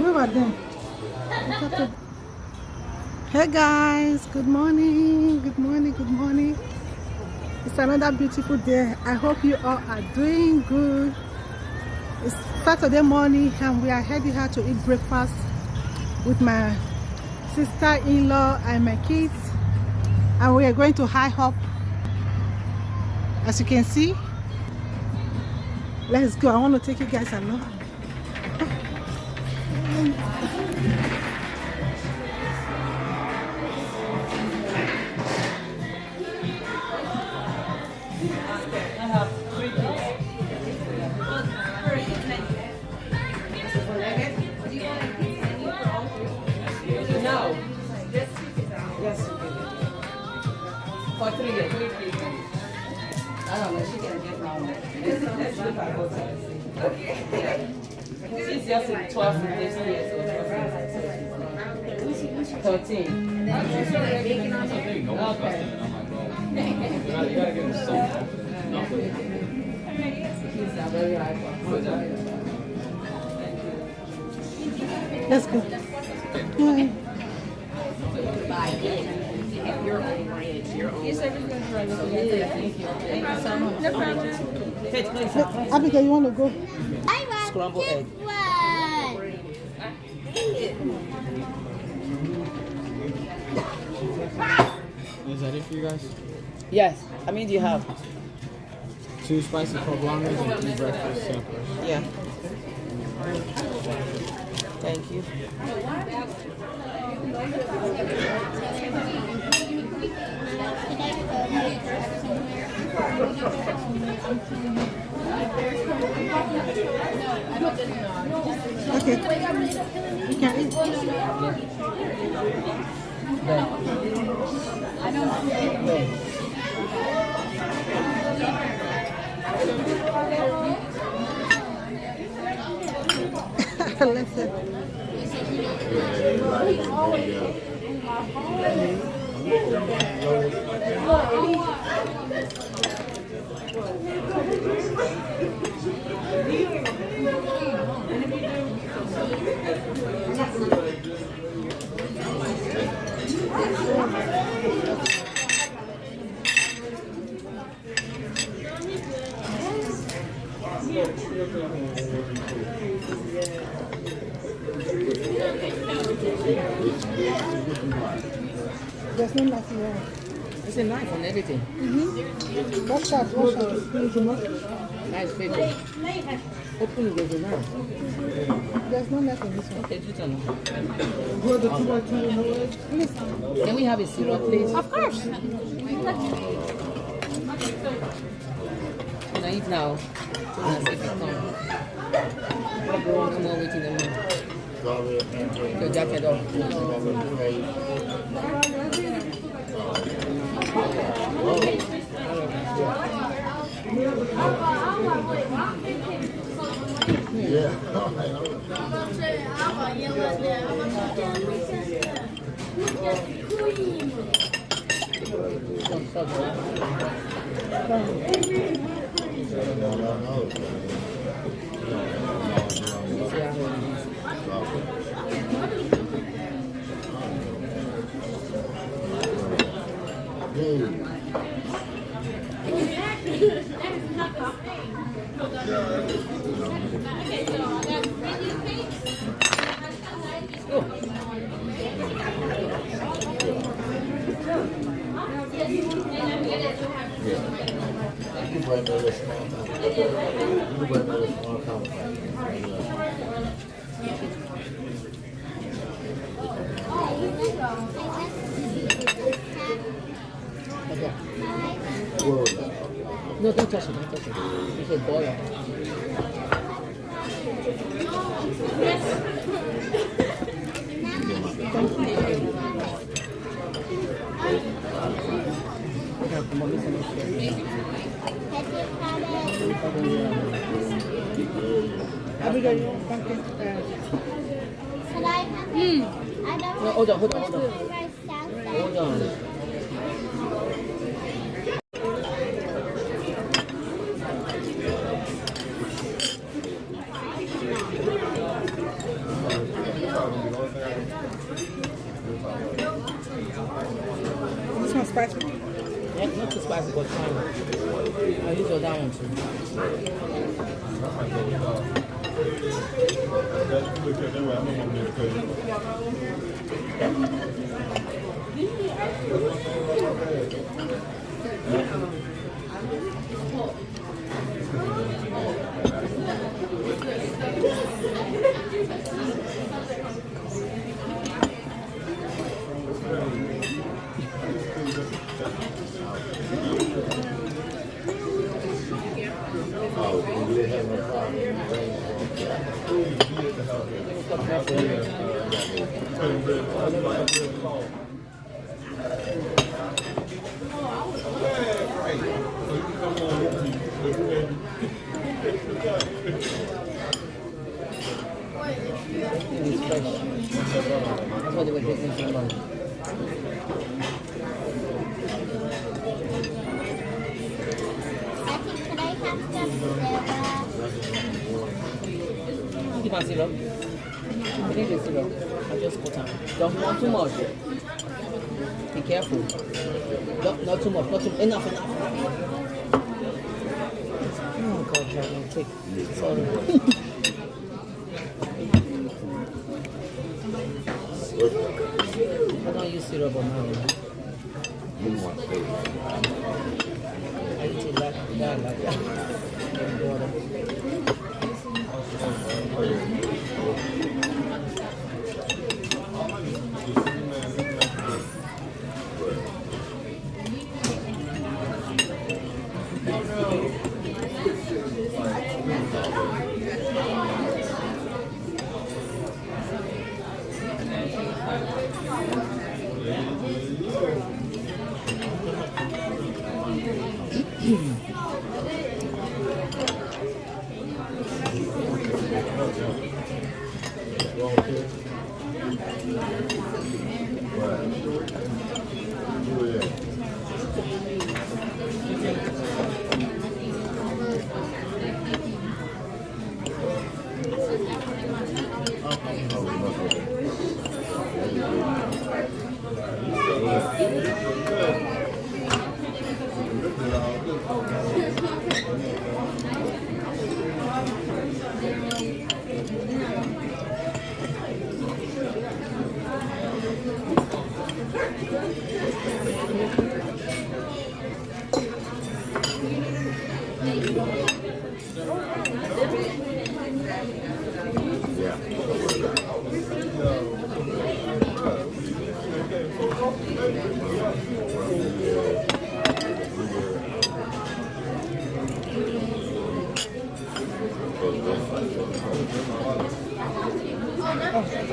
over there. Hey guys, good morning, good morning, good morning. It's another beautiful day. I hope you all are doing good. It's Saturday morning and we are heading out to eat breakfast with my sister-in-law and my kids, and we are going to IHOP. As you can see, let's go. I want to take you guys along. For 3 years, 3 years. I don't know, she can get now. Let's look at both sides. Okay. She's just 12 years old. 13. Okay. You gotta give him something. She's a very high one. Let's go. Hi. Your own range, your own. Yes, everything's right. Thank you. Thank you so much. No problem. Take place. Abigail, you want to go? I want Scrambled egg. one. Is that it for you guys? Yes. How many do you have? 2 spicy poblanos and 3 breakfast samplers. Yeah. Thank you. Okay. You can eat. Listen. There's no nothing wrong. It's a knife and everything. Watch out, watch out. Nice paper. Open it, there's a knife. There's no knife in this one. Okay, just on. Can we have a syrup, please? Of course. Can I eat now? Let's see if it comes. No more waiting a minute. Your jacket off. No, don't touch it, don't touch it. It's a boil. Abigail, you want pumpkin? Should I have I don't No, hold on. rice salad. Hold on. spicy. Yeah, not too spicy, but fine. I'll use your that one too. It's fresh. That's what they were drinking from lunch. Daddy, could I have some syrup? You can syrup. I think the syrup. I just cut down. Don't want too much. Be careful. Not too much. Not too enough. Oh God, John, I'll take. Sorry. I don't use syrup on my own. I eat it like that. And water.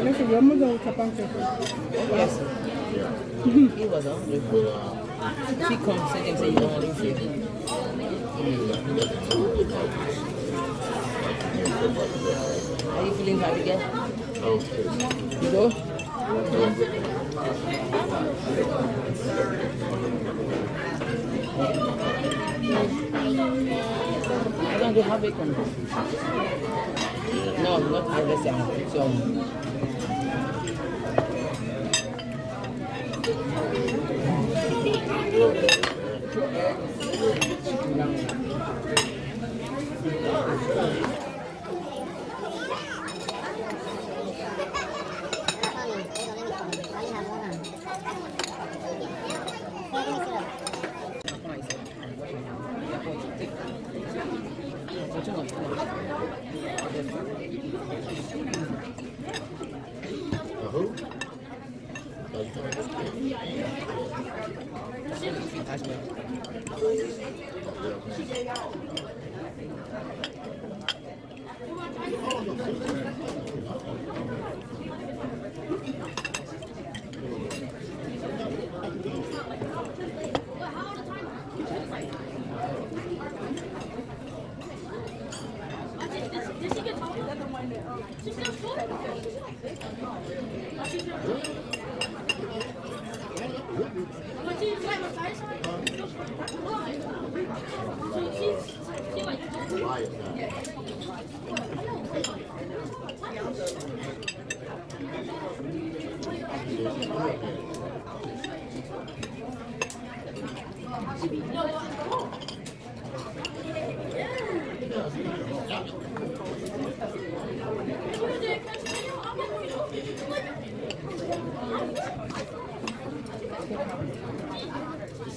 Listen, your mother will tap on Yes. He was hungry. She comes and say you don't want to eat it. Are you feeling happy again? You go? I don't do have bacon. No, not harvest. So.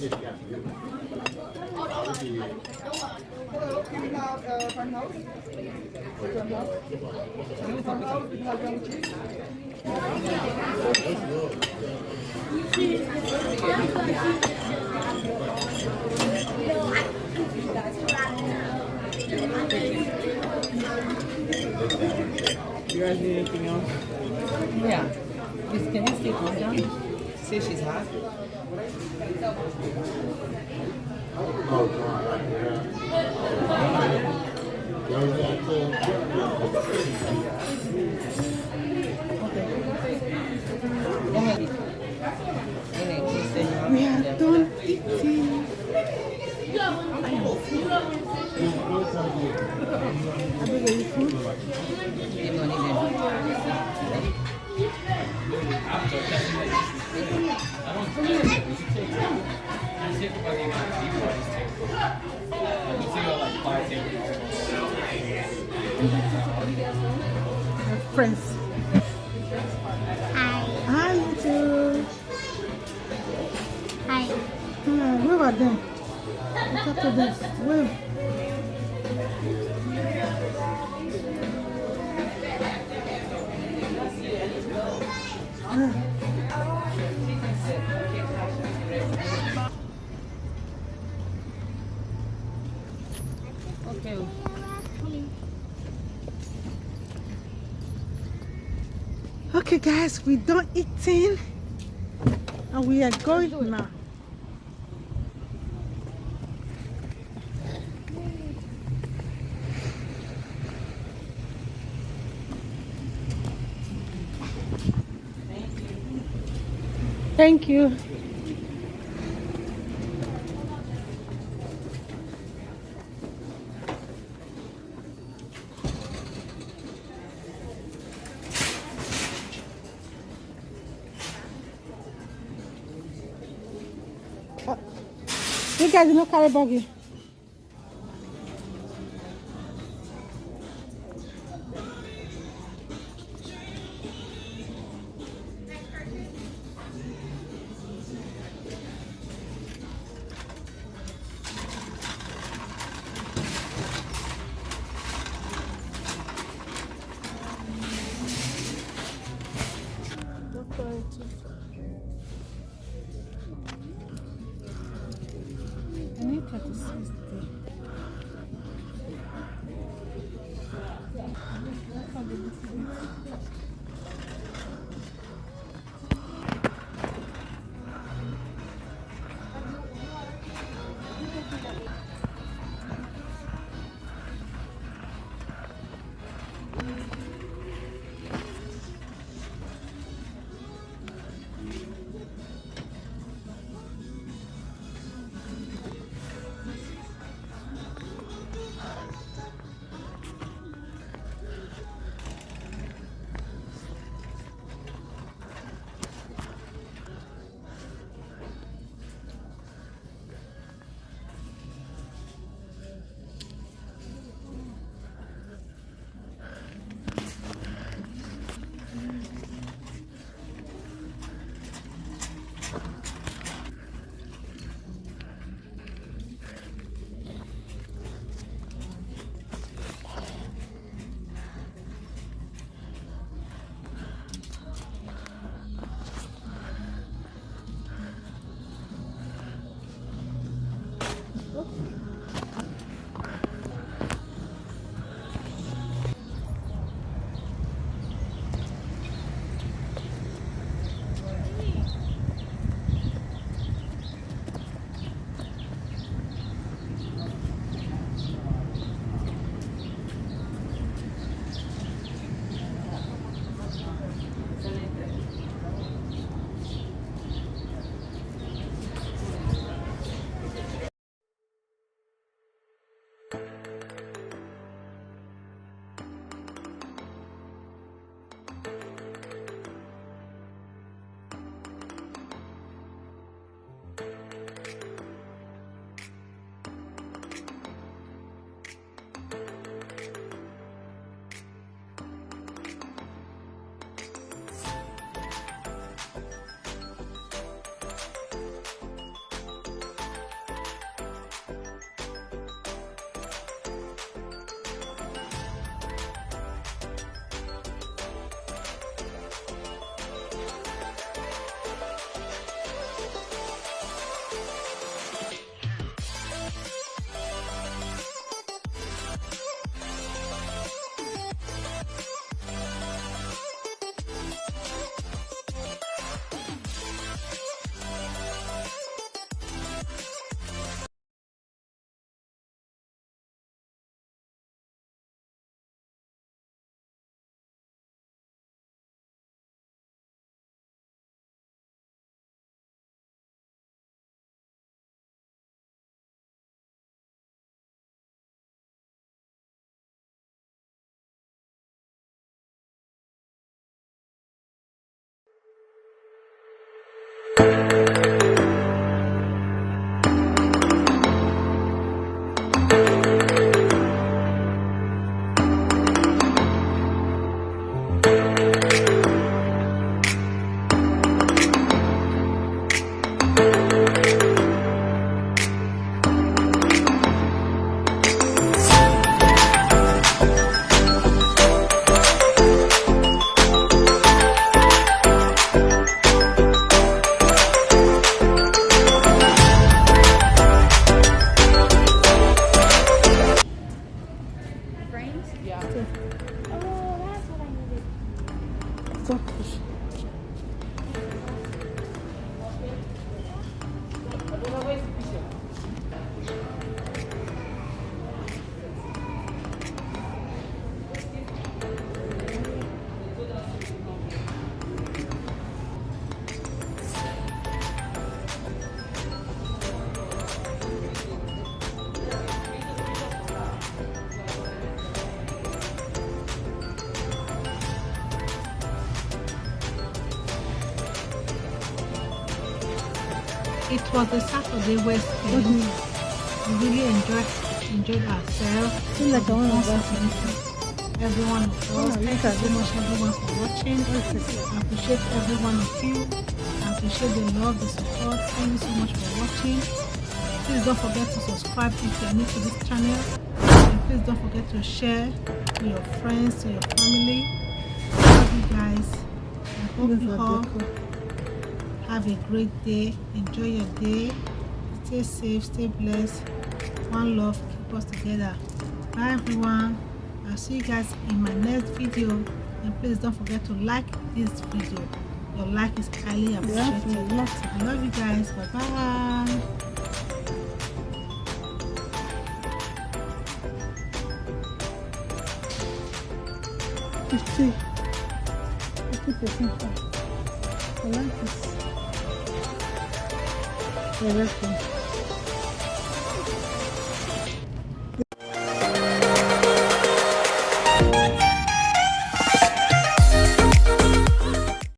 You guys need anything else? Yeah. Can you stay calm down? See she's hot? We are done eating. I beg you food. Friends. Hi. Hi, you too. Hi. Wave at them. Look at this. Wave. Okay. Okay, guys, we done eating and we are going now. Thank you. You guys no carry buggy. I need 36 there. Stop pushing. It was a Saturday where we really enjoyed ourselves. Seems like I want to buy Everyone of us, thank you so much everyone for watching. I appreciate every one of you. I appreciate the love, the support. Thank you so much for watching. Please don't forget to subscribe if you are new to this channel. And please don't forget to share to your friends, to your family. Love you guys. I hope you all have a great day. Enjoy your day. Stay safe, stay blessed. One love, keep us together. Bye everyone. I'll see you guys in my next video. And please don't forget to like this video. Your like is highly appreciated. I love you guys. Bye bye. $50. 50% off. I like this. Everything.